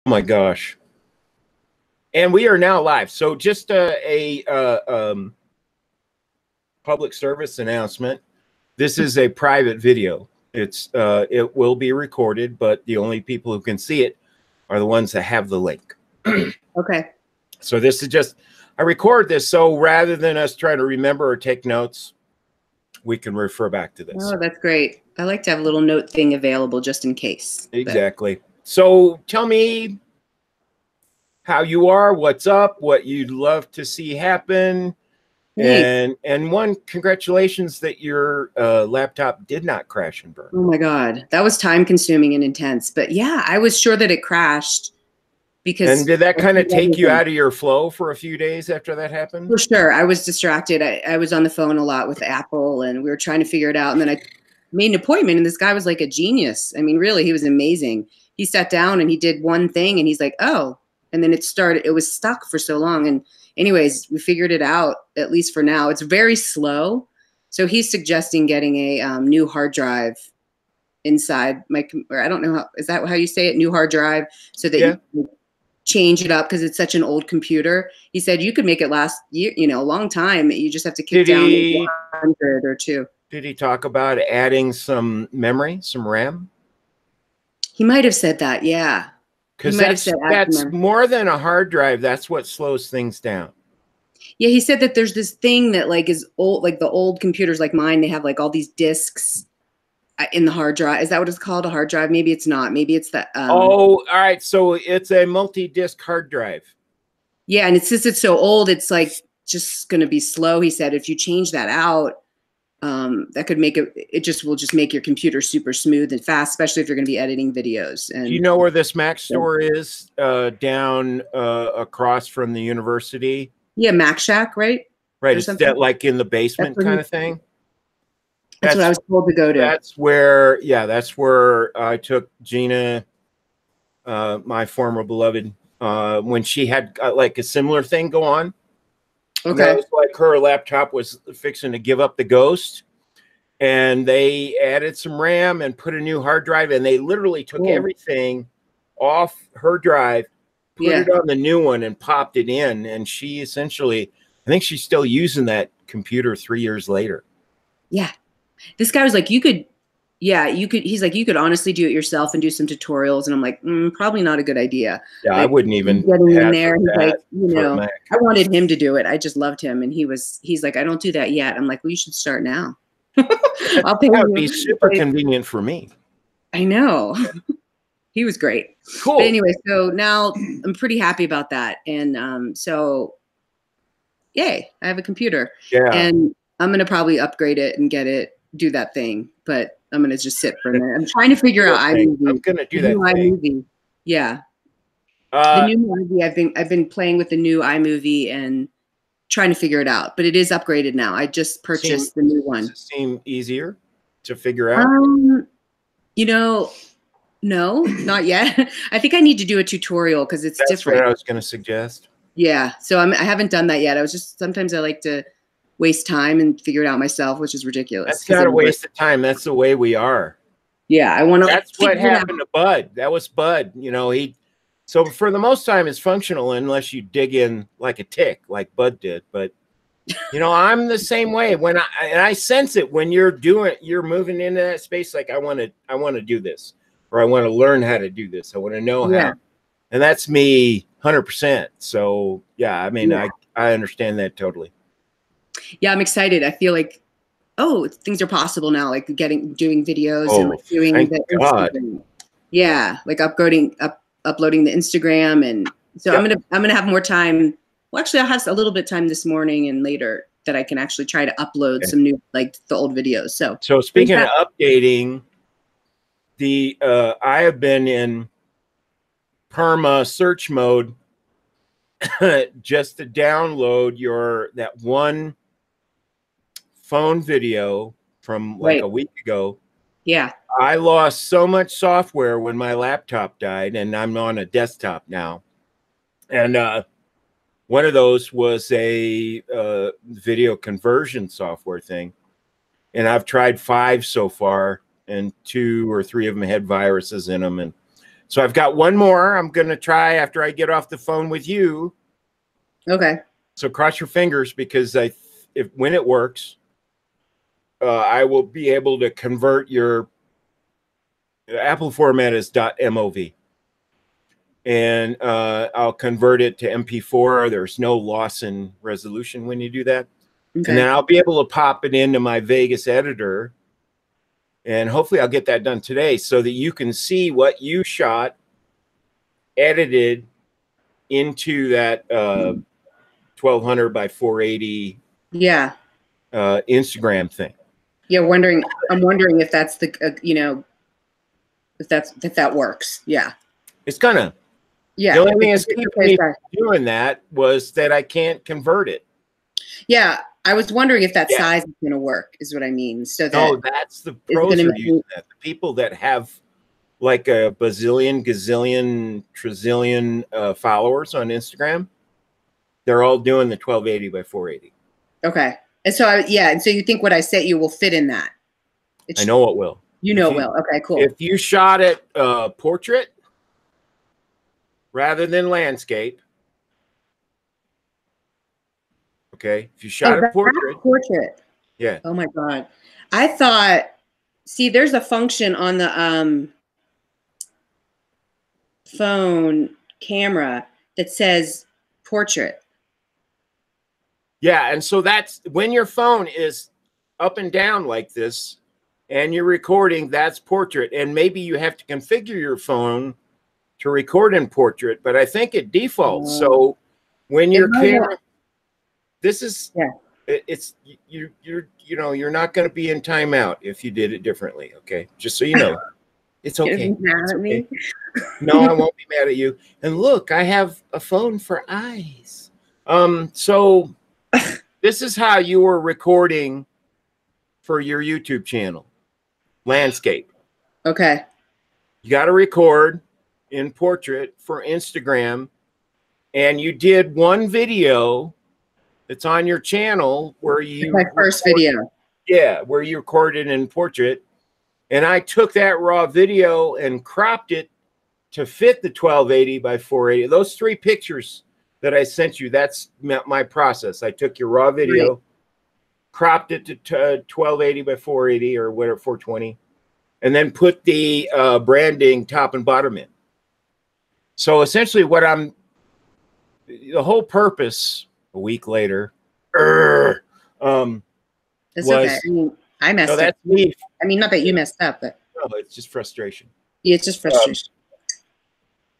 my gosh. And we are now live. So just a public service announcement. This is a private video. It will be recorded, but the only people who can see it are the ones that have the link. Okay. So this is just, I record this so rather than us try to remember or take notes, we can refer back to this. Oh, that's great. I like to have a little note thing available just in case. Exactly. So tell me how you are, what's up, what you'd love to see happen. Thanks. And one, congratulations that your laptop did not crash and burn. Oh my God. That was time consuming and intense. But yeah, I was sure that it crashed because. And did that kind of take you out of your flow for a few days after that happened? For sure. I was distracted. I was on the phone a lot with Apple and we were trying to figure it out. And then I made an appointment and this guy was like a genius. I mean, really, he was amazing. He sat down and he did one thing and he's like, oh, and then it was stuck for so long. And anyways, we figured it out, at least for now. It's very slow. So he's suggesting getting a new hard drive inside or I don't know is that how you say it? New hard drive, so that you can change it up because it's such an old computer. He said you could make it last, a long time. You just have to kick down 100 or 2. Did he talk about adding some memory, some RAM? He might have said that, yeah. Because that's more than a hard drive. That's what slows things down. Yeah, he said that there's this thing that like is old, like the old computers like mine, they have like all these disks in the hard drive. Is that what it's called, a hard drive? Maybe it's not. Maybe it's the oh, all right. So it's a multi-disc hard drive. Yeah, and since it's so old, it's like just going to be slow. He said if you change that out, that could make it will just make your computer super smooth and fast, especially if you're going to be editing videos. And do you know where this Mac store is? Down across from the university. Yeah, Mac Shack, right? Right. Is that like in the basement kind of thing? That's what I was told to go to. That's where, that's where I took Gina, my former beloved, when she had like a similar thing go on. Okay. It was like her laptop was fixing to give up the ghost, and they added some RAM and put a new hard drive, and they literally took everything off her drive, put it on the new one, and popped it in. And she essentially, I think she's still using that computer 3 years later. Yeah. This guy was like, he's like, you could honestly do it yourself and do some tutorials. And I'm like, probably not a good idea. Yeah, like, I wouldn't even getting in there. He's like, I wanted him to do it. I just loved him. And he's like, I don't do that yet. I'm like, well, you should start now. I'll pay you. That would be super convenient for me. I know. He was great. Cool. But anyway, so now I'm pretty happy about that. And so yay, I have a computer. Yeah. And I'm going to probably upgrade it and do that thing, but I'm going to just sit for a minute. I'm trying to figure out iMovie. I'm going to do that iMovie. Yeah. The new iMovie, I've been playing with the new iMovie and trying to figure it out, but it is upgraded now. I just purchased the new one. Does it seem easier to figure out? No, not yet. I think I need to do a tutorial because it's different. That's what I was going to suggest. Yeah. So I haven't done that yet. Sometimes I like to waste time and figure it out myself, which is ridiculous. That's not a waste of time. That's the way we are. Yeah, I want to. That's what happened to Bud. That was Bud. So for the most time, it's functional unless you dig in like a tick, like Bud did. But I'm the same way. When I sense it when you're moving into that space. Like I want to do this, or I want to learn how to do this. I want to know how, and that's me 100%. So yeah, I mean, I understand that totally. Yeah, I'm excited. I feel like, things are possible now, like doing videos and like doing the yeah, like uploading the Instagram. And so I'm gonna have more time. Well, actually, I'll have a little bit of time this morning and later that I can actually try to upload some new, like the old videos. So speaking of updating, I have been in perma search mode just to download that one phone video from like a week ago. Yeah. I lost so much software when my laptop died, and I'm on a desktop now. And one of those was a video conversion software thing. And I've tried 5 so far, and 2 or 3 of them had viruses in them. And So I've got one more I'm going to try after I get off the phone with you. Okay. So cross your fingers, because when it works, I will be able to convert your Apple format as .mov. And I'll convert it to MP4. There's no loss in resolution when you do that. Okay. And then I'll be able to pop it into my Vegas editor. And hopefully I'll get that done today so that you can see what you shot edited into that 1200 by 480 Instagram thing. Yeah, I'm wondering if that's the you know, if that works. Yeah. It's gonna. Yeah. The only thing that's keeping me from doing that was that I can't convert it. Yeah, I was wondering if that size is going to work, is what I mean. So no, that's the pros are using that. The people that have like a bazillion, gazillion, trizillion followers on Instagram, they're all doing the 1280 by 480. Okay. And so, and so you think what I sent you will fit in that? I know it will. You know it will. Okay, cool. If you shot it portrait rather than landscape, okay, if you shot a portrait. Yeah. Oh my God. I thought, see, there's a function on the phone camera that says portrait. Yeah, and so that's when your phone is up and down like this and you're recording, that's portrait. And maybe you have to configure your phone to record in portrait, but I think it defaults. So when your camera, this is, it's you're not going to be in timeout if you did it differently. Okay, just so you know, it's okay. Mad at me? No, I won't be mad at you. And look, I have a phone for eyes. So this is how you were recording for your YouTube channel, landscape. Okay. You got to record in portrait for Instagram, and you did one video that's on your channel where you my first video. Yeah, where you recorded in portrait. And I took that raw video and cropped it to fit the 1280 by 480. Those 3 pictures that I sent you, that's my process. I took your raw video, cropped it to 1280 by 480 or whatever, 420, and then put the branding top and bottom in. So essentially the whole purpose a week later, it's okay. I mean, I messed up. That's me. I mean, not that you messed up, but no, it's just frustration. Yeah, it's just frustration.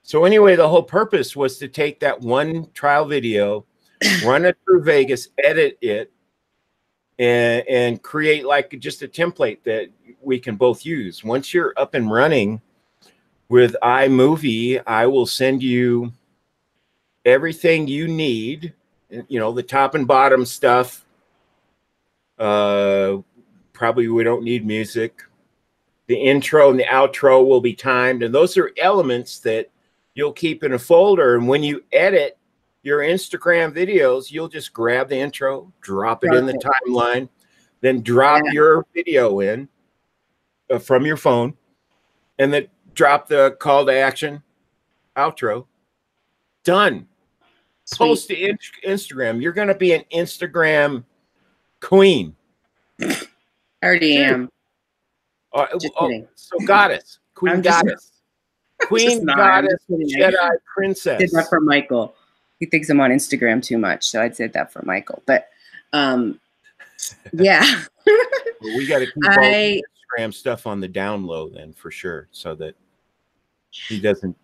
So anyway, the whole purpose was to take that one trial video, run it through Vegas, edit it, and create like just a template that we can both use. Once you're up and running with iMovie, I will send you everything you need, you know, the top and bottom stuff. Probably we don't need music. The intro and the outro will be timed, and those are elements that you'll keep in a folder. And when you edit your Instagram videos, you'll just grab the intro, drop it in the timeline, then drop your video in from your phone, and then drop the call to action outro. Done. Sweet. Post to Instagram. You're going to be an Instagram queen. I already am. So goddess, queen goddess. Queen, goddess, Jedi, princess. I did that for Michael. He thinks I'm on Instagram too much, so I did that for Michael. But yeah. Well, we got to keep all the Instagram stuff on the down low then, for sure, so that he doesn't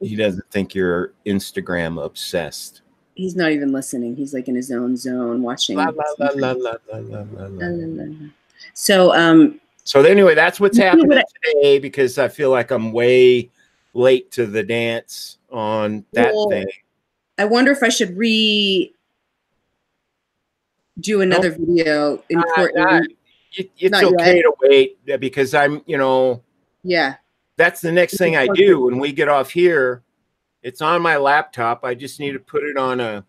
think you're Instagram obsessed. He's not even listening. He's like in his own zone watching. La, la, la, la, la, la, la, la, la. So anyway, that's what's happening today, because I feel like I'm way late to the dance on that thing. I wonder if I should do another video in Portland. It's okay to wait, because I'm, that's the next thing I do when we get off here. It's on my laptop. I just need to put it on a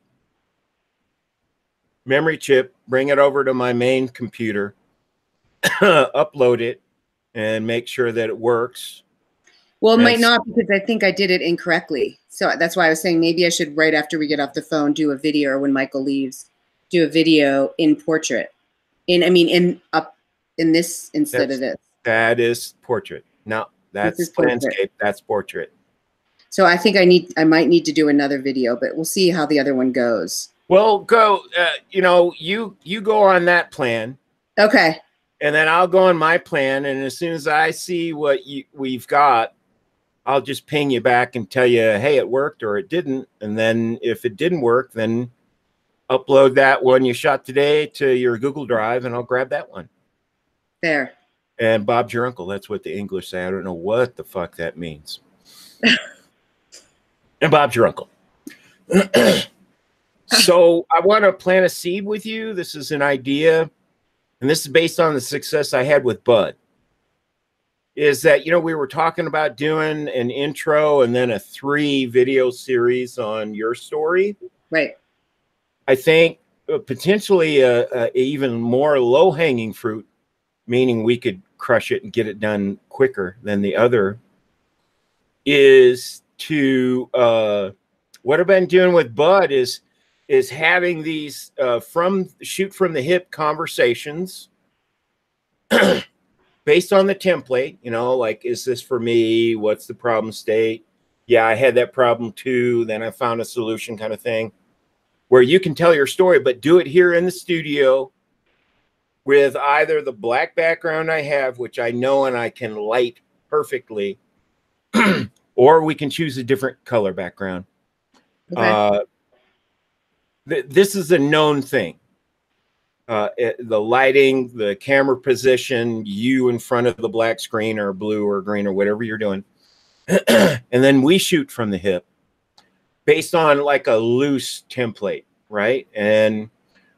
memory chip, bring it over to my main computer, upload it, and make sure that it works. Well, it might not, because I think I did it incorrectly. So that's why I was saying maybe I should, right after we get off the phone, do a video, or when Michael leaves, do a video in portrait. In this instead of this. That is portrait. No, that's landscape. That's portrait. So I think I might need to do another video, but we'll see how the other one goes. Well, go. You go on that plan. Okay. And then I'll go on my plan, and as soon as I see what we've got, I'll just ping you back and tell you, hey, it worked or it didn't. And then if it didn't work, then upload that one you shot today to your Google Drive, and I'll grab that one. There. And Bob's your uncle. That's what the English say. I don't know what the fuck that means. And Bob's your uncle. So I want to plant a seed with you. This is an idea, and this is based on the success I had with Bud. Is that, we were talking about doing an intro and then a 3-video series on your story. Right. I think potentially a even more low-hanging fruit, meaning we could crush it and get it done quicker than the other, is to what I've been doing with Bud is having these shoot from the hip conversations based on the template, like, is this for me? What's the problem state? Yeah, I had that problem too. Then I found a solution, kind of thing, where you can tell your story, but do it here in the studio with either the black background I have, which I know and I can light perfectly, or we can choose a different color background. Okay. This is a known thing. The lighting, the camera position, you in front of the black screen or blue or green or whatever you're doing. And then we shoot from the hip based on like a loose template, right? And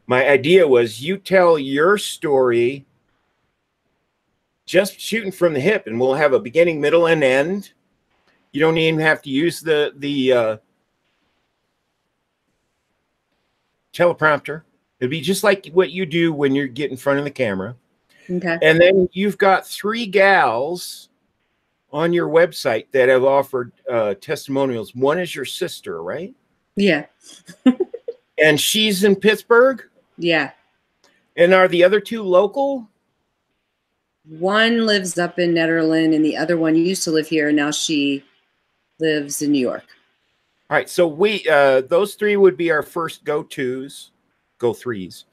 my idea was you tell your story just shooting from the hip, and we'll have a beginning, middle, and end. You don't even have to use the teleprompter. It'd be just like what you do when you get in front of the camera. Okay. And then you've got 3 gals on your website that have offered testimonials. One is your sister, right? Yeah. And she's in Pittsburgh? Yeah. And are the other 2 local? One lives up in Netherlands, and the other one used to live here, and now she lives in New York. All right. So those 3 would be our first go-tos. Go 3s.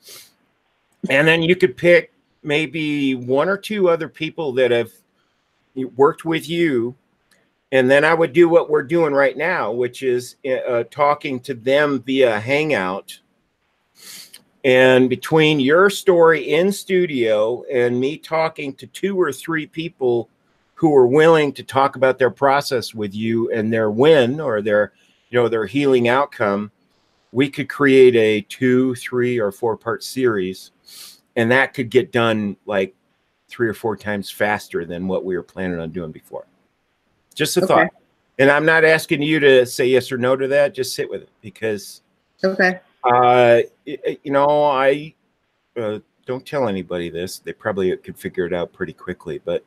And then you could pick maybe 1 or 2 other people that have worked with you. And then I would do what we're doing right now, which is talking to them via Hangout. And between your story in studio and me talking to 2 or 3 people who are willing to talk about their process with you and their win or their healing outcome, we could create a 2, 3, or 4-part series, and that could get done like 3 or 4 times faster than what we were planning on doing before. Just a thought. And I'm not asking you to say yes or no to that. Just sit with it, because I don't tell anybody this. They probably could figure it out pretty quickly, but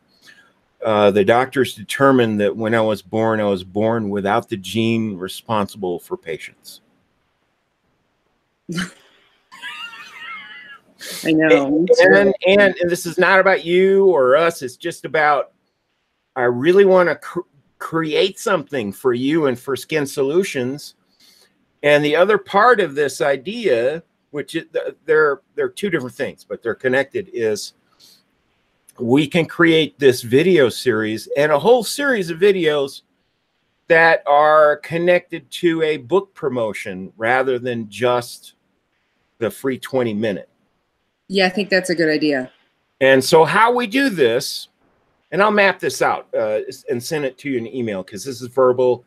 the doctors determined that when I was born without the gene responsible for patience. I know. And this is not about you or us. It's just about, I really want to create something for you and for Skin Solutions. And the other part of this idea, which they're 2 different things, but they're connected, is we can create this video series and a whole series of videos that are connected to a book promotion rather than just the free 20-minute. Yeah, I think that's a good idea. And so how we do this, and I'll map this out and send it to you in email, because this is verbal,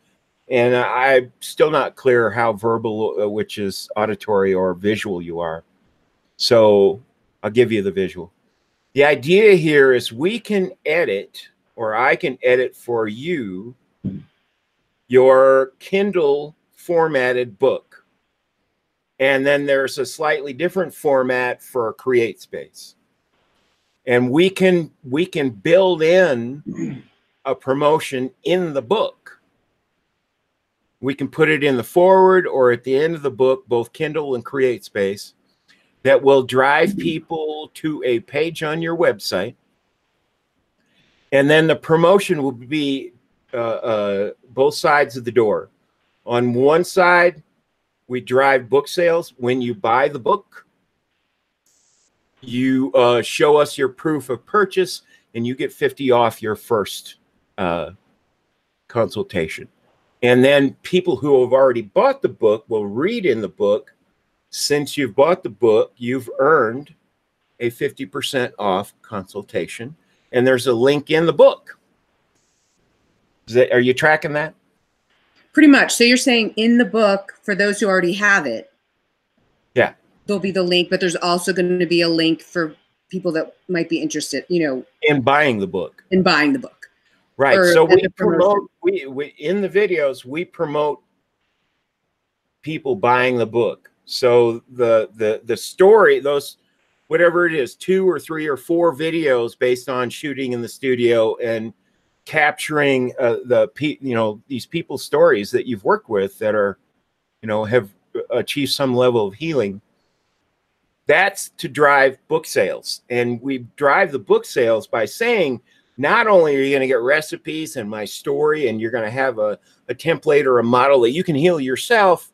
and I'm still not clear how verbal, which is auditory, or visual you are. So I'll give you the visual. The idea here is we can edit, or I can edit for you, your Kindle formatted book. And then there's a slightly different format for CreateSpace. And we can build in a promotion in the book. We can put it in the forward or at the end of the book, both Kindle and CreateSpace, that will drive people to a page on your website. And then the promotion will be both sides of the door. On one side, we drive book sales. When you buy the book, you show us your proof of purchase, and you get 50 off your first consultation. And then people who have already bought the book will read in the book. Since you've bought the book, you've earned a 50% off consultation. And there's a link in the book. Are you tracking that? Pretty much. So you're saying in the book, for those who already have it, yeah, there'll be the link, but there's also going to be a link for people that might be interested, you know, in buying the book. In buying the book. Right. So we promote, we in the videos, we promote people buying the book. So the story, those, whatever it is, 2 or 3 or 4 videos based on shooting in the studio and capturing these people's stories that you've worked with that are, have achieved some level of healing. That's to drive book sales. And we drive the book sales by saying, not only are you going to get recipes and my story, and you're going to have a template or a model that you can heal yourself.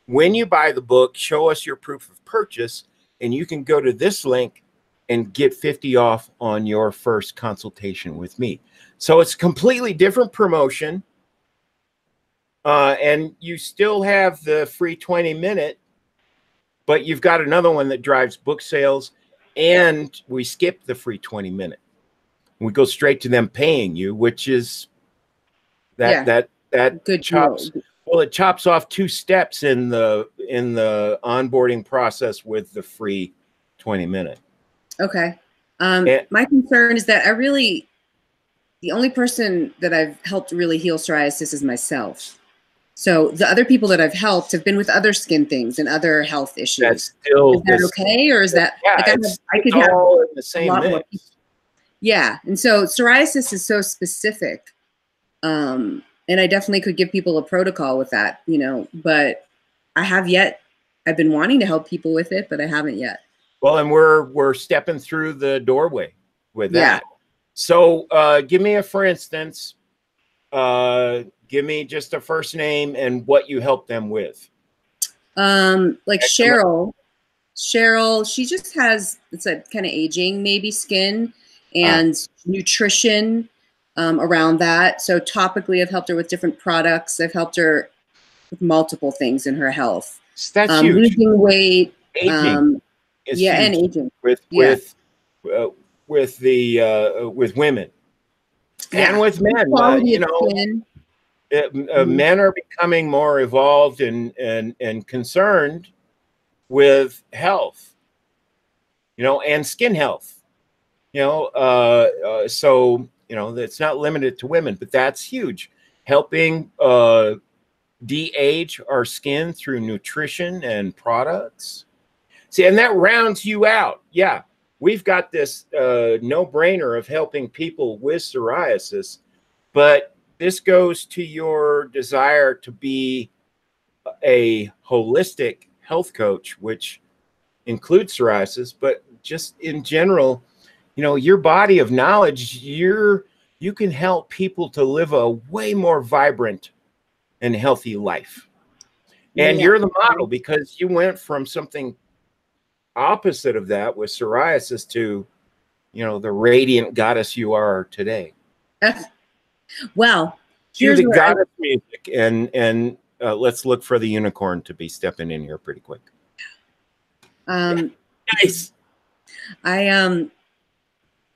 When you buy the book, show us your proof of purchase, and you can go to this link and get 50 off on your first consultation with me. So it's a completely different promotion. And you still have the free 20-minute, but you've got another one that drives book sales, and we skip the free 20-minute. We go straight to them paying you, which is that good chops. Well, it chops off 2 steps in the onboarding process with the free 20-minute. Okay. My concern is that the only person that I've helped really heal psoriasis is myself. So the other people that I've helped have been with other skin things and other health issues. That's still is that okay, or is that I could have all in the same mix. Yeah, and so psoriasis is so specific, and I definitely could give people a protocol with that, but I've been wanting to help people with it, but I haven't yet. Well, and we're stepping through the doorway with that. So give me for instance, give me just a first name and what you help them with. Like Cheryl, she just has, it's a kind of aging, maybe skin and nutrition around that. So topically, I've helped her with different products. I've helped her with multiple things in her health. That's huge. Losing weight. Aging. And aging. With women. And with men. Men are becoming more evolved and concerned with health, and skin health. So it's not limited to women, but that's huge. Helping de-age our skin through nutrition and products. See, and that rounds you out. Yeah, we've got this no-brainer of helping people with psoriasis, but this goes to your desire to be a holistic health coach, which includes psoriasis, but just in general, your body of knowledge, you can help people to live a way more vibrant and healthy life. And you're the model, because you went from something opposite of that with psoriasis to, the radiant goddess you are today. Well, here's the goddess music, and let's look for the unicorn to be stepping in here pretty quick. Nice.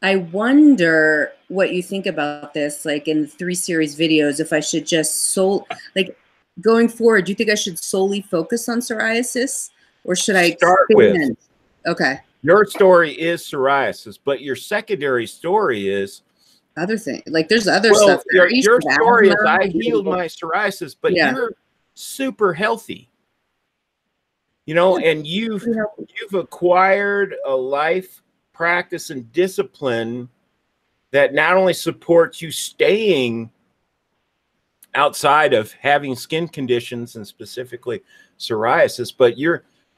I wonder what you think about this, like in the 3 series videos, if I should just going forward, do you think I should solely focus on psoriasis, or should I start with? Okay. Your story is psoriasis, but your secondary story is other things. Like there's other stuff. Your story is I healed my psoriasis, but you're super healthy. And you've acquired a life practice and discipline that not only supports you staying outside of having skin conditions and specifically psoriasis, but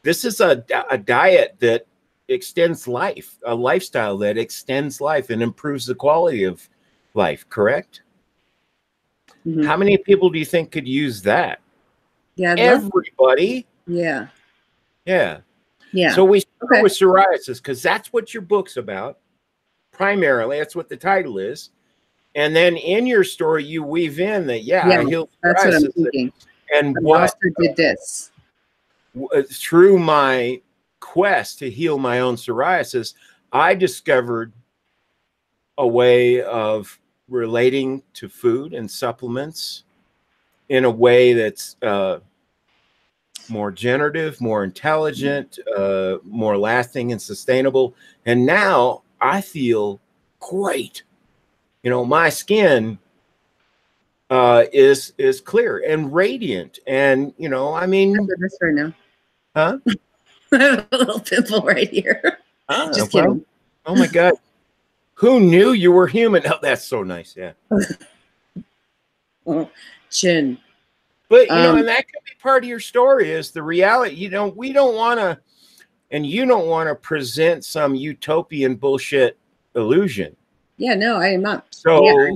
this is a diet that extends life, a lifestyle that extends life and improves the quality of life, correct? Mm-hmm. How many people do you think could use that? Yeah, everybody. Yeah. Yeah. Yeah. So we start with psoriasis because that's what your book's about. Primarily, that's what the title is. And then in your story, you weave in that, I healed psoriasis. That's what I'm thinking. And I what also did this. Through my quest to heal my own psoriasis, I discovered a way of relating to food and supplements in a way that's more generative, more intelligent, more lasting and sustainable. And now I feel great. You know, my skin is clear and radiant. And, you know, I mean, this right now. Huh? I have a little pimple right here. Just kidding. Oh my God. Who knew you were human? Oh, that's so nice. Yeah. Chin. But, you know, and that could be part of your story is the reality. You know, we don't want to, and you don't want to present some utopian bullshit illusion. Yeah, no, I am not. So, I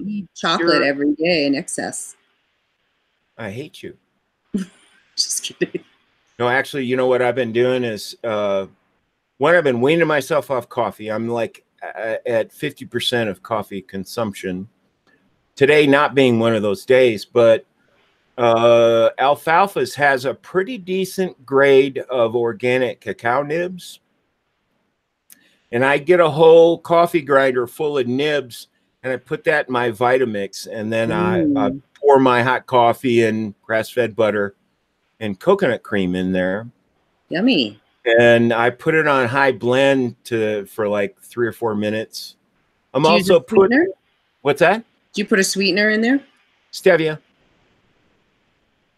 eat chocolate every day in excess. I hate you. Just kidding. No, actually, you know what I've been doing is when I've been weaning myself off coffee, I'm like at 50% of coffee consumption. Today not being one of those days, but Alfalfa's has a pretty decent grade of organic cacao nibs. And I get a whole coffee grinder full of nibs and I put that in my Vitamix. And then I pour my hot coffee and grass-fed butter and coconut cream in there. Yummy. And I put it on high blend for like 3 or 4 minutes. I'm also putting, what's that? Do you put a sweetener in there? Stevia.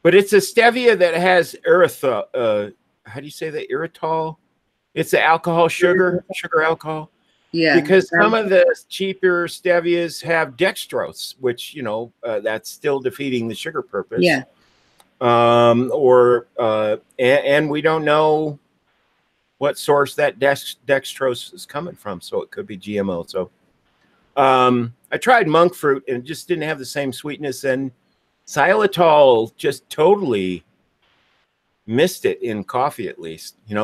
But it's a stevia that has erythritol. How do you say that? Erythritol? It's the alcohol sugar alcohol. Yeah. Because some of the cheaper stevias have dextrose, which, you know, that's still defeating the sugar purpose. Yeah. And we don't know what source that dextrose is coming from. So it could be GMO. So I tried monk fruit and it just didn't have the same sweetness, and xylitol just totally missed it in coffee, at least. You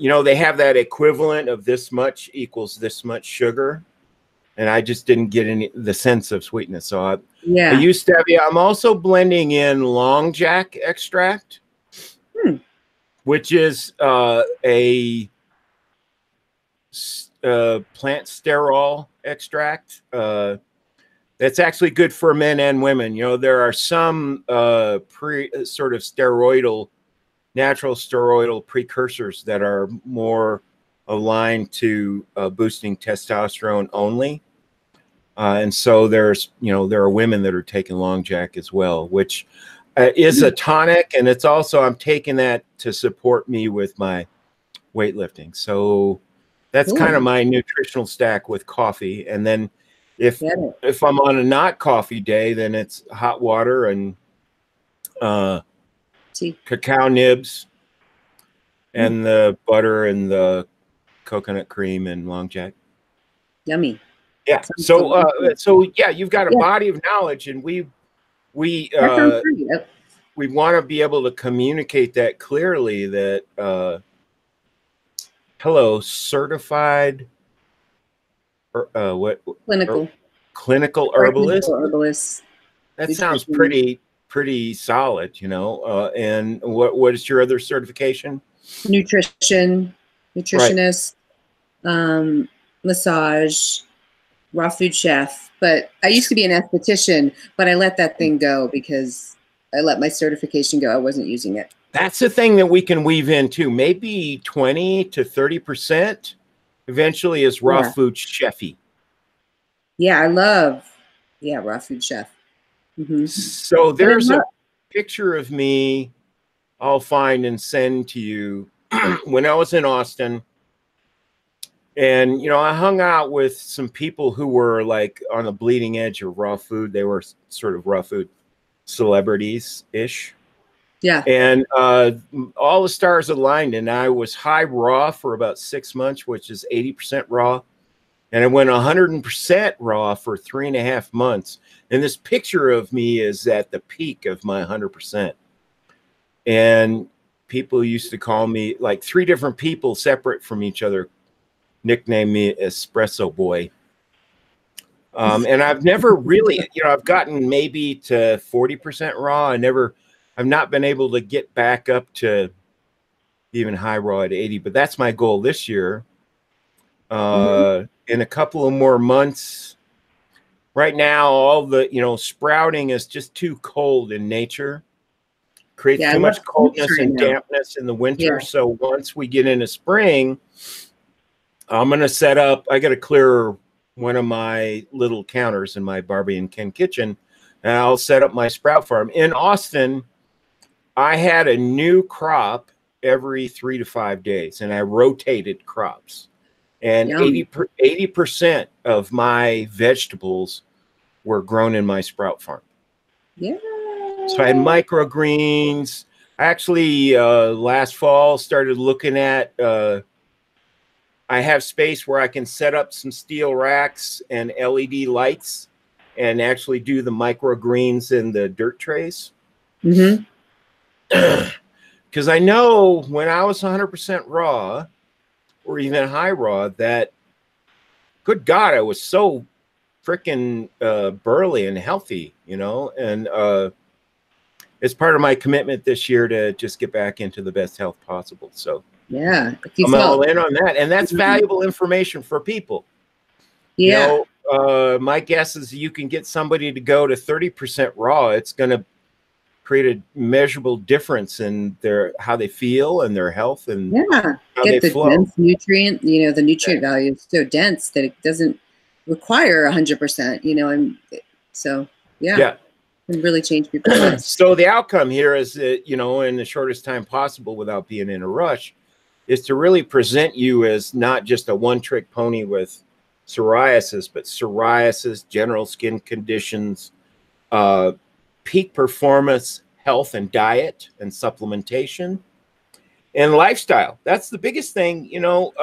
know, they have that equivalent of this much equals this much sugar. And I just didn't get the sense of sweetness. So I use stevia. I'm also blending in long jack extract, which is a plant sterol extract. That's actually good for men and women. You know, there are some sort of natural steroidal precursors that are more aligned to boosting testosterone only. And so there are women that are taking long jack as well, which is a tonic. And it's also, I'm taking that to support me with my weightlifting. So that's kind of my nutritional stack with coffee. And then if I'm on a not coffee day, then it's hot water and cacao nibs and the butter and the coconut cream and long jack. Yummy. Yeah. So yeah, you've got a body of knowledge, and we want to be able to communicate that clearly that hello, certified clinical herbalist. That sounds pretty solid, you know. And what is your other certification? Nutritionist, massage, raw food chef. But I used to be an esthetician, but I let that thing go because I let my certification go. I wasn't using it. That's the thing that we can weave in too. Maybe 20 to 30% eventually is raw food chefy. Yeah, I love raw food chef. So there's a picture of me I'll find and send to you when I was in Austin. And, you know, I hung out with some people who were like on the bleeding edge of raw food. They were sort of raw food celebrities-ish. Yeah. And all the stars aligned, and I was high raw for about 6 months, which is 80% raw. And I went 100% raw for 3.5 months. And this picture of me is at the peak of my 100%. And people used to call me, like 3 different people separate from each other, nicknamed me Espresso Boy. And I've never really, you know, I've gotten maybe to 40% raw. I've not been able to get back up to even high raw at 80, but that's my goal this year. In a couple of more months. Right now, all the, you know, sprouting is just too cold in nature. Creates too much coldness and dampness in the winter. Yeah. So once we get into spring, I'm going to set up, I got to clear one of my little counters in my Barbie and Ken kitchen, and I'll set up my sprout farm. In Austin, I had a new crop every 3 to 5 days, and I rotated crops. And 80% of my vegetables were grown in my sprout farm. Yeah. So I had microgreens. I actually, last fall, started looking at, I have space where I can set up some steel racks and LED lights and actually do the microgreens in the dirt trays. Because I know when I was 100% raw, or even high raw, that, good God, I was so freaking burly and healthy, you know, and it's part of my commitment this year to just get back into the best health possible. So yeah, I'm all in on that, and that's valuable information for people. Yeah. You know, my guess is you can get somebody to go to 30% raw. It's going to create a measurable difference in how they feel and their health and how get the flow. Dense nutrient, you know, the nutrient value is so dense that it doesn't require 100%, you know, and so it can really change people's lives. So the outcome here is that, you know, in the shortest time possible without being in a rush, is to really present you as not just a one-trick pony with psoriasis, but psoriasis, general skin conditions, peak performance, health and diet and supplementation, and lifestyle. That's the biggest thing, you know,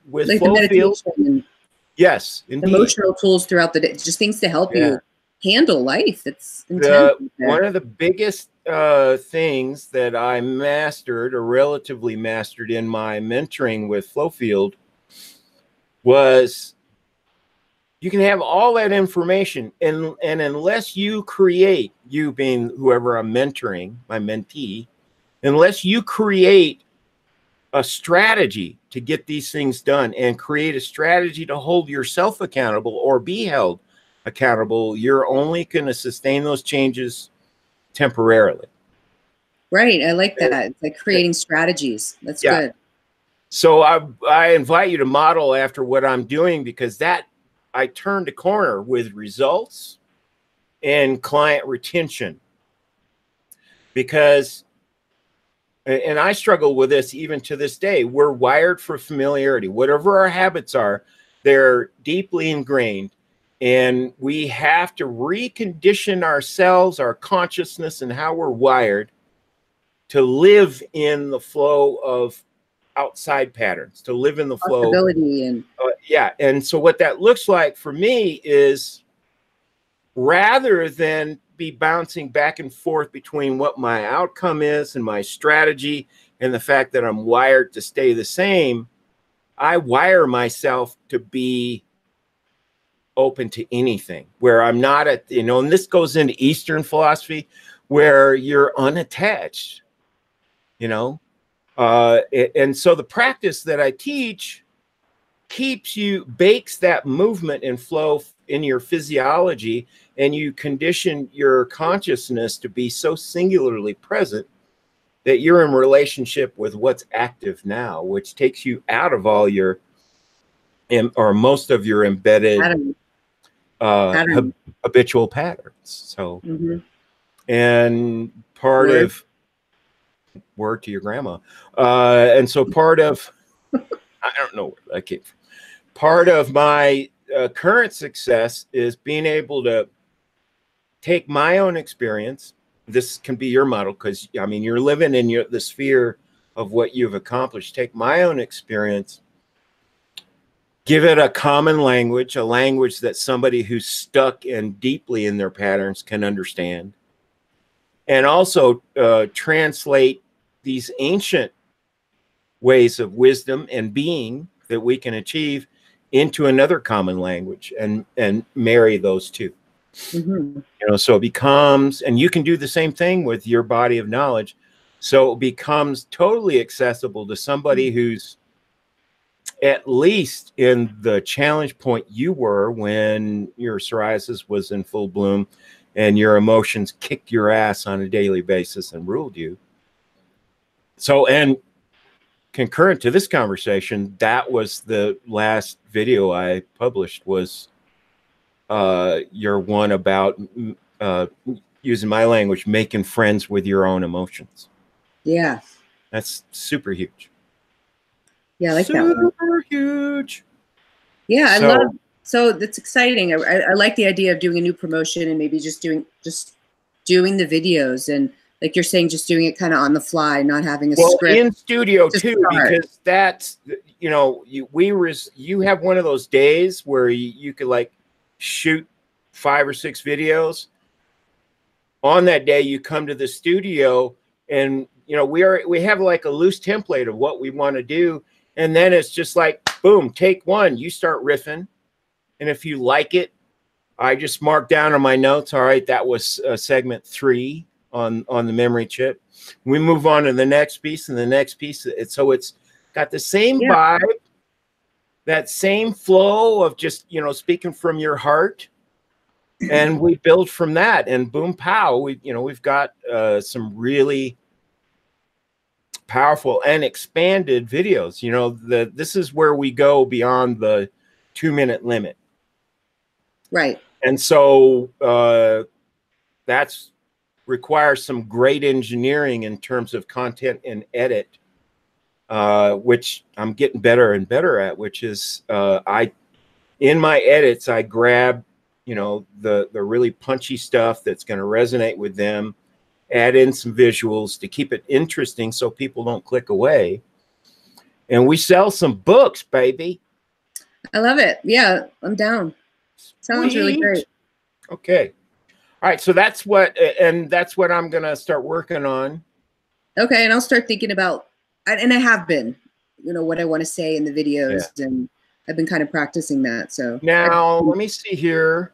with like flow field. Yes, indeed. Emotional tools throughout the day, just things to help you handle life. It's intense. One of the biggest things that I mastered, or relatively mastered, in my mentoring with Flowfield was you can have all that information, and unless you create, you being whoever I'm mentoring, my mentee, unless you create a strategy to get these things done and create a strategy to hold yourself accountable or be held accountable, you're only going to sustain those changes temporarily. Right. I like that. It's like creating strategies. That's good. So I invite you to model after what I'm doing, because that I turned a corner with results and client retention. Because, and I struggle with this even to this day, we're wired for familiarity. Whatever our habits are, they're deeply ingrained. And we have to recondition ourselves, our consciousness, and how we're wired to live in the flow of outside patterns, to live in the flow. And and so what that looks like for me is, rather than be bouncing back and forth between what my outcome is and my strategy and the fact that I'm wired to stay the same, I wire myself to be open to anything, where I'm not at, you know, and this goes into Eastern philosophy, where you're unattached, you know. And so the practice that I teach bakes that movement and flow in your physiology, and you condition your consciousness to be so singularly present that you're in relationship with what's active now, which takes you out of all your, or most of your embedded habitual patterns. So, and part of, word to your grandma. And so part of, I don't know where that came from. part of my current success is being able to take my own experience. This can be your model because, I mean, you're living in the sphere of what you've accomplished. Take my own experience, give it a common language, a language that somebody who's stuck and deeply in their patterns can understand, and also translate these ancient ways of wisdom and being that we can achieve into another common language and marry those two. Mm-hmm. You know, so it becomes, and you can do the same thing with your body of knowledge. So it becomes totally accessible to somebody who's at least in the challenge point you were when your psoriasis was in full bloom and your emotions kicked your ass on a daily basis and ruled you. So, and concurrent to this conversation, that was the last video I published, was your one about using my language, making friends with your own emotions. Yeah. That's super huge. Yeah, I like that one. Super huge. Yeah, I love. So that's exciting. I like the idea of doing a new promotion and maybe just doing the videos, and like you're saying, just doing it kind of on the fly, not having a script. In studio too, start. because that's, you know, you have one of those days where you could like shoot 5 or 6 videos. On that day, you come to the studio, and you know we have like a loose template of what we want to do, and then it's just like boom, take one. You start riffing, and if you like it, I just mark down on my notes. All right, that was segment 3 on the memory chip. We move on to the next piece and the next piece. So it's got the same vibe, that same flow of just, you know, speaking from your heart. And we build from that, and boom, pow. We've got some really powerful and expanded videos. You know, this is where we go beyond the 2-minute limit. Right. And so that's requires some great engineering in terms of content and edit, which I'm getting better and better at, which is in my edits, I grab, you know, the really punchy stuff that's going to resonate with them, add in some visuals to keep it interesting so people don't click away. And we sell some books, baby. I love it. Yeah, I'm down. Sounds really great. Okay. All right. So that's what I'm going to start working on. Okay. And I'll start thinking about, and I have been, you know, what I want to say in the videos, and I've been kind of practicing that. So now let me see here.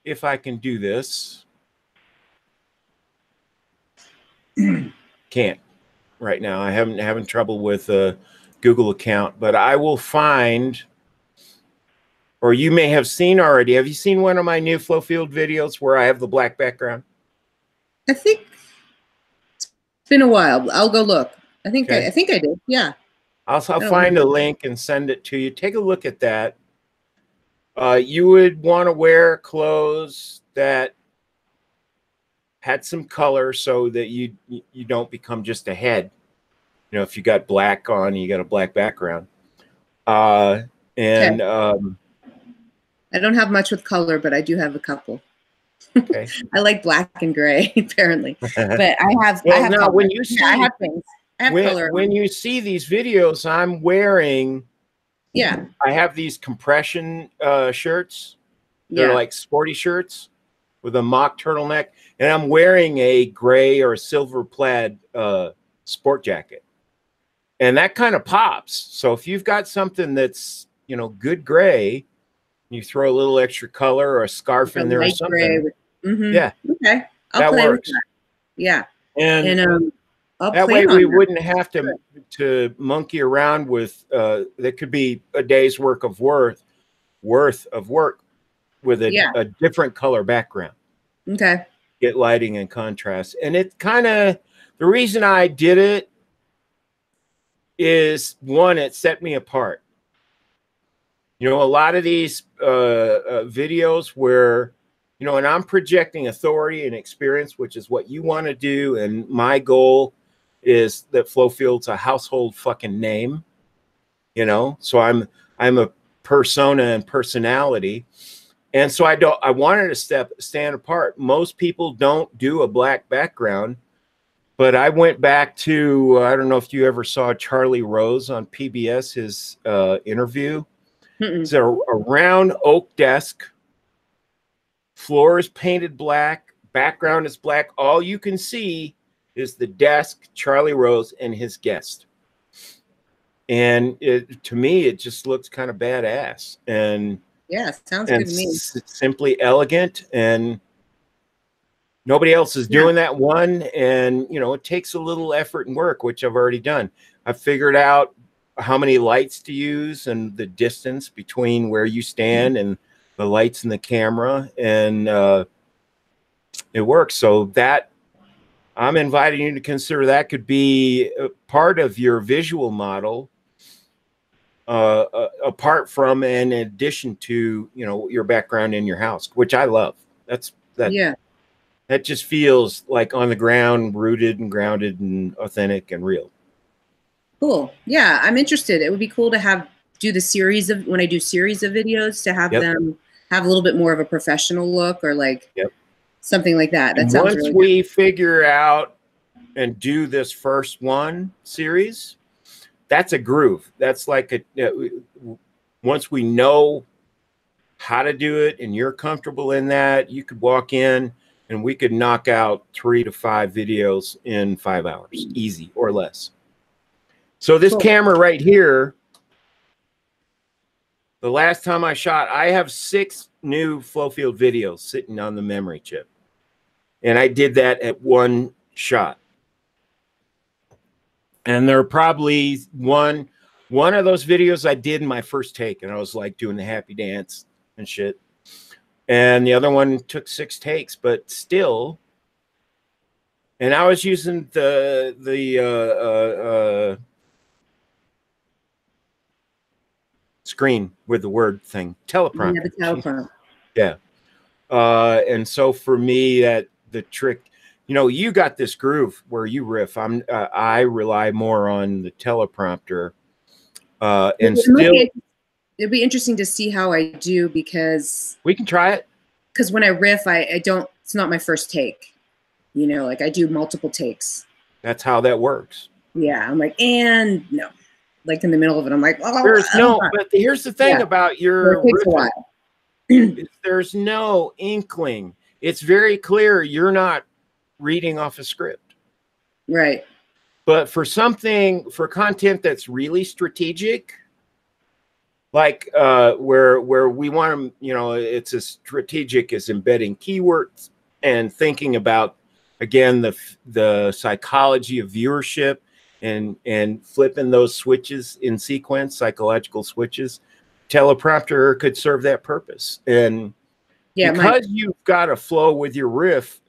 If I can do this. Can't right now. I having trouble with a Google account, but I will find, or you may have seen already. Have you seen one of my new flow field videos where I have the black background? I think it's been a while. I'll go look. I think I did. Yeah. I'll find a link and send it to you. Take a look at that. You would want to wear clothes that had some color so that you don't become just a head. You know, if you got black on, you got a black background. I don't have much with color, but I do have a couple. Okay. I like black and gray, apparently. But I have. Well, I have now color. when you see, I have things. I have color. When you see these videos, I'm wearing. Yeah. I have these compression shirts. They're like sporty shirts with a mock turtleneck, and I'm wearing a gray or a silver plaid sport jacket, and that kind of pops. So if you've got something that's, you know, good gray, you throw a little extra color or a scarf in there or something. Yeah. Okay. That works. Yeah. And that way we wouldn't have to monkey around with that could be a day's worth of work with a different color background. Okay. Get lighting and contrast. And it kind of, the reason I did it is, one, it set me apart. You know, a lot of these videos where, you know, and I'm projecting authority and experience, which is what you want to do. And my goal is that Flowfield's a household fucking name. you know, so I'm a persona and personality. And so I wanted to stand apart. Most people don't do a black background, but I went back to, I don't know if you ever saw Charlie Rose on PBS, his interview. It's a round oak desk. Floor is painted black. Background is black. All you can see is the desk, Charlie Rose, and his guest. And to me, it just looks kind of badass. And yeah, sounds good to me. Simply elegant, and nobody else is doing that one. And, you know, it takes a little effort and work, which I've already done. I've figured out how many lights to use and the distance between where you stand and the lights in the camera. And it works. So that I'm inviting you to consider that could be a part of your visual model. Apart from and in addition to, you know, your background in your house, which I love. That just feels like on the ground, rooted and grounded and authentic and real. Cool. Yeah, I'm interested. It would be cool to do the series of, when I do series of videos, to have them have a little bit more of a professional look, or like something like that. That sounds really good. Once we figure out and do this first one series, that's a groove. That's like once we know how to do it and you're comfortable in that, you could walk in and we could knock out 3 to 5 videos in 5 hours, easy or less. So this camera right here, the last time I shot, I have 6 new flow field videos sitting on the memory chip. And I did that at one shot. And there are probably one of those videos I did in my first take, and I was like doing the happy dance and shit. And the other one took 6 takes, but still. And I was using the screen with the word thing, teleprompter. Yeah, the teleprompter. Yeah. And so for me, the trick, you know, you got this groove where you riff. I rely more on the teleprompter. And it'd be interesting to see how I do, because we can try it. Because when I riff, I don't. It's not my first take. You know, like I do multiple takes. That's how that works. Yeah, I'm like, and no, like in the middle of it, I'm like, oh, but here's the thing about your riff. It takes a while. There's no inkling. It's very clear you're not reading off a script. Right. But for content that's really strategic, like where we want to, you know, it's as strategic as embedding keywords and thinking about, again, the psychology of viewership and flipping those switches in sequence, psychological switches. Teleprompter could serve that purpose. And because you've got a flow with your riff,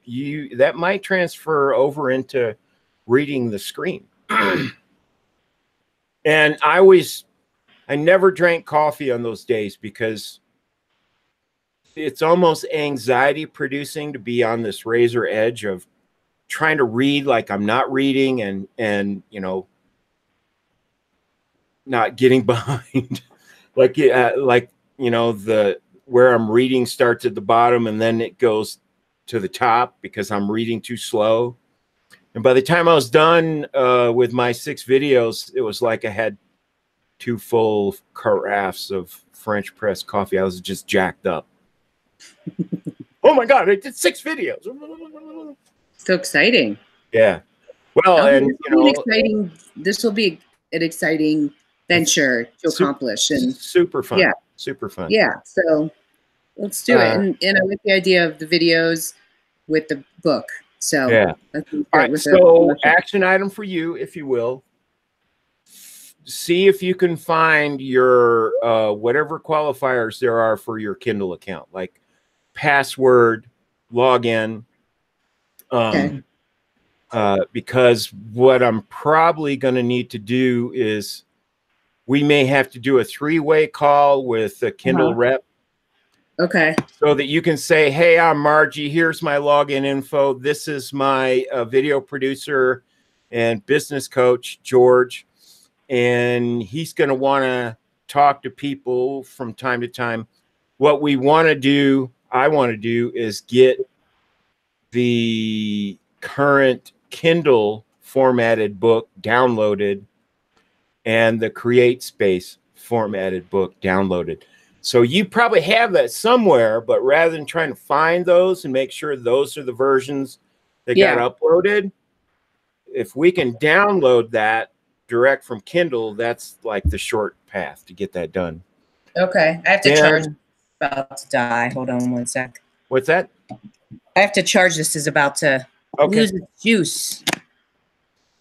that might transfer over into reading the screen. And I never drank coffee on those days, because it's almost anxiety producing to be on this razor edge of trying to read like I'm not reading, and you know, not getting behind. like you know, where I'm reading starts at the bottom and then it goes to the top because I'm reading too slow. And by the time I was done with my 6 videos, it was like I had 2 full carafes of French press coffee. I was just jacked up. Oh my God, I did 6 videos. So exciting. Yeah. Well, and you know, this will be an exciting venture to accomplish, and super fun. Yeah. Super fun. Yeah. So let's do it. And I like the idea of the videos with the book. So yeah. All right. So action item for you, if you will. See if you can find your whatever qualifiers there are for your Kindle account, like password, login. Okay. Because what I'm probably going to need to do is we may have to do a 3-way call with a Kindle rep. Okay. So that you can say, hey, I'm Margie. Here's my login info. This is my video producer and business coach, George. and he's going to want to talk to people from time to time. What we want to do, I want to do, is get the current Kindle formatted book downloaded and the Create Space formatted book downloaded. So you probably have that somewhere, but rather than trying to find those and make sure those are the versions that got uploaded, if we can download that direct from Kindle, that's like the short path to get that done. Okay. I have to charge. About to die. Hold on one sec. What's that? I have to charge. This is about to lose its juice.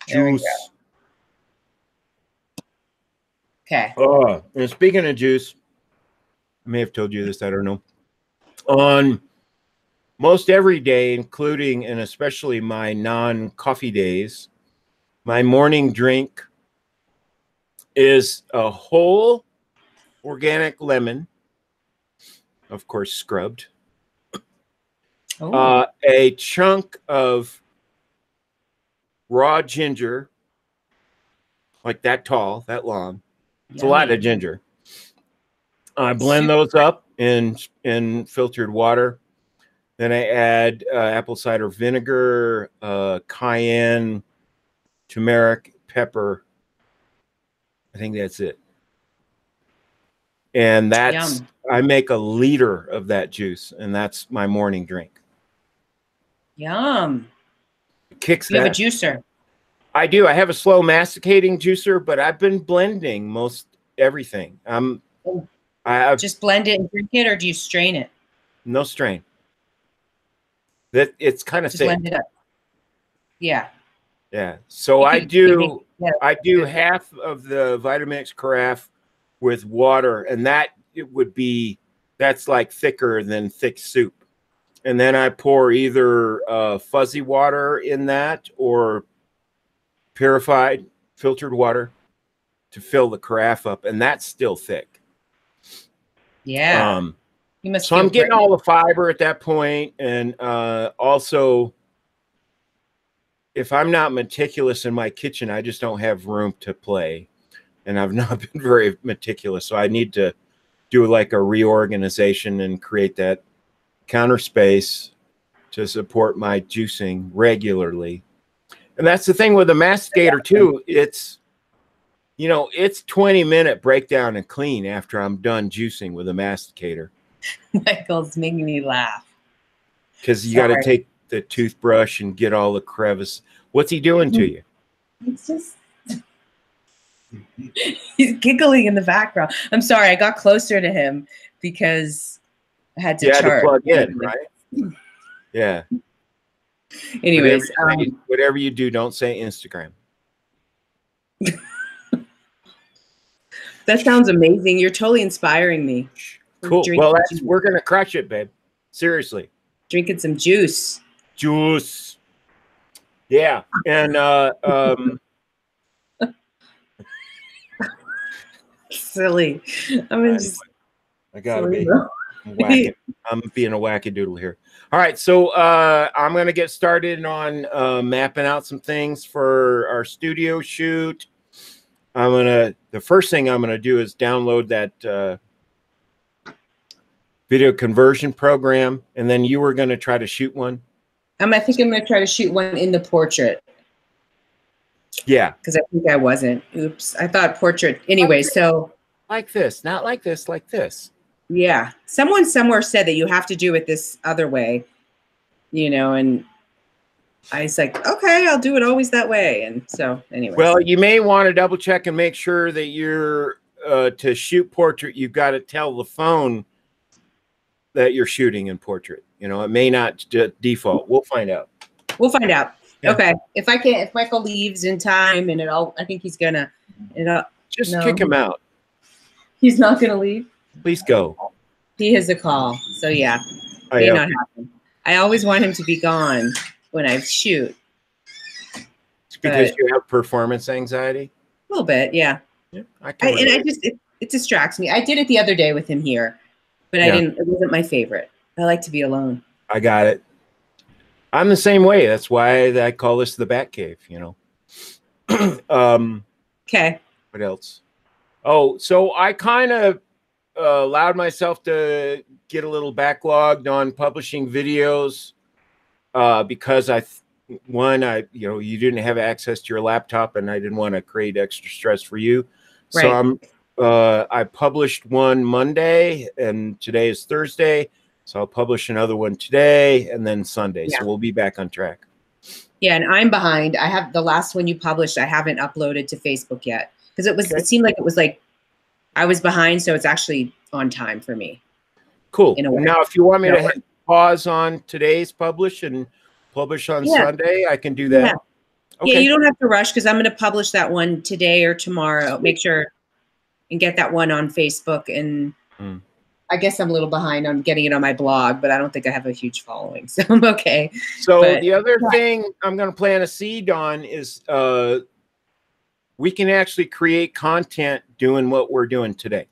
Juice. Okay. Oh, and speaking of juice, I may have told you this, I don't know. On most every day, including and especially my non-coffee days, my morning drink is a whole organic lemon, of course, scrubbed. A chunk of raw ginger, like that tall, that long. It's a lot of ginger. I blend those up in filtered water. Then I add apple cider vinegar, cayenne, turmeric, pepper. I think that's it. And that's, I make a liter of that juice, and that's my morning drink. Yum. Kicks you have a juicer? I do. I have a slow masticating juicer, but I've been blending most everything. I just blend it and drink it, or do you strain it? No strain. That it's kind of thick. Blend it up. Yeah. Yeah. So I do half of the Vitamix carafe with water, and that's like thicker than thick soup. And then I pour either fuzzy water in that or purified filtered water to fill the carafe up, and that's still thick. Yeah. So I'm getting all the fiber at that point, and also, if I'm not meticulous in my kitchen, I just don't have room to play, and I've not been very meticulous. So I need to do like a reorganization and create that counter space to support my juicing regularly. And that's the thing with the masticator too. It's, it's 20-minute breakdown and clean after I'm done juicing with a masticator. Michael's making me laugh. Because you got to take the toothbrush and get all the crevice. What's he doing to you? It's just, he's giggling in the background. I'm sorry. I got closer to him because I had to charge. To plug in, right? Yeah. Anyways, whatever you do, don't say Instagram. That sounds amazing. You're totally inspiring me. Cool. Well, we're gonna crush it, babe. Seriously. Drinking some juice. Juice. Yeah, and silly. I gotta be. I'm being a wackadoodle here. All right, so I'm gonna get started on mapping out some things for our studio shoot. The first thing I'm gonna do is download that video conversion program, and then you were gonna try to shoot one. I think I'm gonna try to shoot one in the portrait. Yeah, because I think I wasn't. Oops, I thought portrait. Anyway, so like this, not like this, like this. Yeah, someone somewhere said that you have to do it this other way, and I was like, okay, I'll do it always that way. And so anyway. Well, you may want to double check and make sure that you're to shoot portrait, you've got to tell the phone that you're shooting in portrait. It may not default. We'll find out. We'll find out. Yeah. Okay. If Michael leaves in time and I think he's gonna, just kick him out. He's not gonna leave. Please go. He has a call. So yeah, may not happen. I always want him to be gone when I shoot. It's because you have performance anxiety? A little bit, yeah. It distracts me. I did it the other day with him here, but it wasn't my favorite. I like to be alone. I got it. I'm the same way. That's why I call this the Bat Cave, Okay. What else? Oh, so I kind of allowed myself to get a little backlogged on publishing videos because you didn't have access to your laptop, and I didn't want to create extra stress for you. Right. So I published one Monday, and today is Thursday. So I'll publish another one today and then Sunday. Yeah. So we'll be back on track. Yeah, and I'm behind. I have the last one you published. I haven't uploaded to Facebook yet because it seemed like it was like I was behind, so it's actually on time for me. Cool. In a way. Now, if you want me to hit pause on today's publish and publish on Sunday, I can do that. Yeah. Okay. Yeah, you don't have to rush because I'm going to publish that one today or tomorrow. Make sure and get that one on Facebook. And I guess I'm a little behind on getting it on my blog, but I don't think I have a huge following, so I'm okay. So the other thing I'm going to plant a seed on is we can actually create content doing what we're doing today.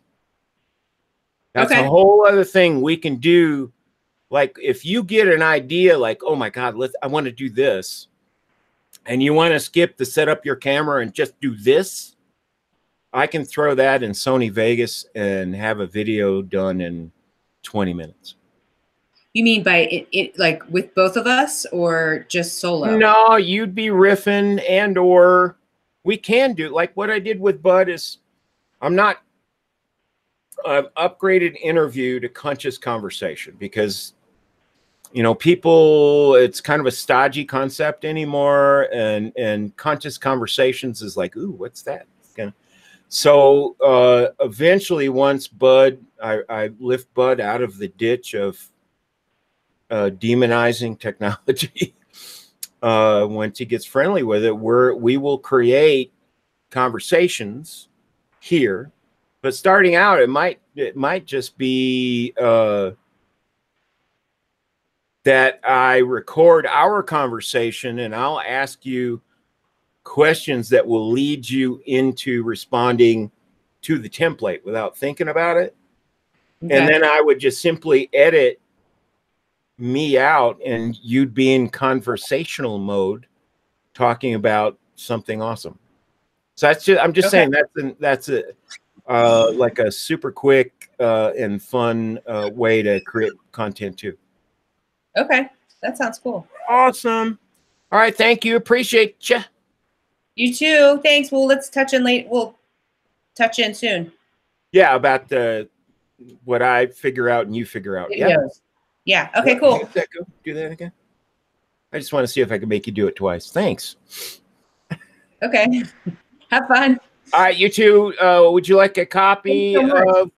That's a whole other thing we can do. Like if you get an idea like, oh my God, I want to do this. And you want to skip the set up your camera and just do this. I can throw that in Sony Vegas and have a video done in 20 minutes. You mean by it like with both of us or just solo? No, you'd be riffing or we can do like what I did with Bud is I've upgraded interview to conscious conversation because, people, it's kind of a stodgy concept anymore. And conscious conversations is like, ooh, what's that? So eventually once I lift Bud out of the ditch of demonizing technology, once he gets friendly with it, we will create conversations here. But starting out, it might just be that I record our conversation and I'll ask you questions that will lead you into responding to the template without thinking about it. Okay. And then I would just simply edit me out and you'd be in conversational mode talking about something awesome. So that's just, I'm just saying that's like a super quick and fun way to create content too. Okay, that sounds cool. Awesome. All right, thank you. Appreciate you. You too. Thanks. Well, let's touch in late. We'll touch in soon. Yeah, about what I figure out and you figure out. Yeah. Yeah. Okay, cool. Do that again. I just want to see if I can make you do it twice. Thanks. Okay. Have fun. All right, you two. Would you like a copy of